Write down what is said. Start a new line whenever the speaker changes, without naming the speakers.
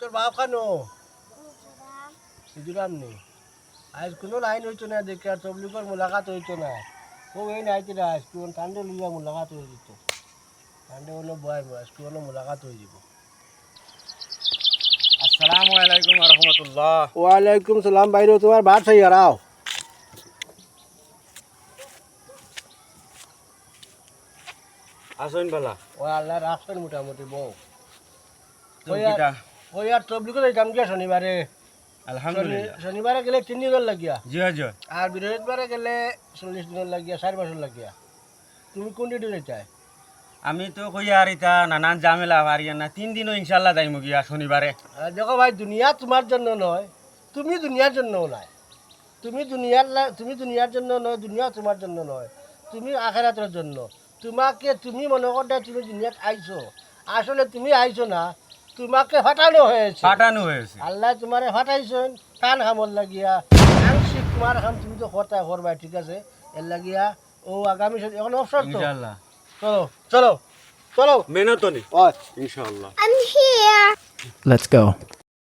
তোর বাপ খানো সিজুরাম নেই আজ কোনো লাইন হইতো না দেখে আর তবলিগর মুলাকাত হইতো না ও এই নাইতে না আজ কোন কাণ্ডে লিয়া মুলাকাত হয়ে যেত কাণ্ডে হলো বয় আজ কোন মুলাকাত হয়ে যাব।
আসসালামু আলাইকুম ওয়া রাহমাতুল্লাহ।
ওয়ালাইকুম সালাম বাইরে তোমার ভাত খাই আর আও
আসুন বালা।
ও আল্লাহ রাখছেন মোটামুটি বউ
চৌকিটা
ওই আর তবলিগর যাইতাম গিয়া শনিবারে
আলহামদুলিল্লাহ।
শনিবারে গেলে 3 দিন লাগিয়া
জি জি।
আর বৃহস্পতিবারে গেলে 40 দিন লাগিয়া 4 মাস লাগিয়া। তুমি কোন দিন যাইতাই?
আমি তো কই আর ইতা নানান ঝামেলা পারিয়া না 3 দিনও ইনশাআল্লাহ যাইমু গিয়া শনিবারে।
দেখো ভাই দুনিয়া তোমার জন্য নয়, তুমি দুনিয়ার জন্যও নয়। তুমি দুনিয়ার জন্য নয়, দুনিয়া তোমার জন্য নয়, তুমি আখেরাতের জন্য। তুমি মনে করতে তুমি দুনিয়াত আইছো, আসলে তুমি আইছো না, তোমাকে ফাটানো হয়েছে।
ফাটানো হয়েছে।
আল্লাহ তোমারে ফাটাইছেন কান খামর লাগিয়া আংশিক তোমার খাম তুমি তো কথা করবাই, ঠিক আছে? এর লাগিয়া ও আগামী এখন অবসর তো
ইনশাআল্লাহ।
চলো চলো চলো
মেহনতনি ইনশাআল্লাহ।
Let's go.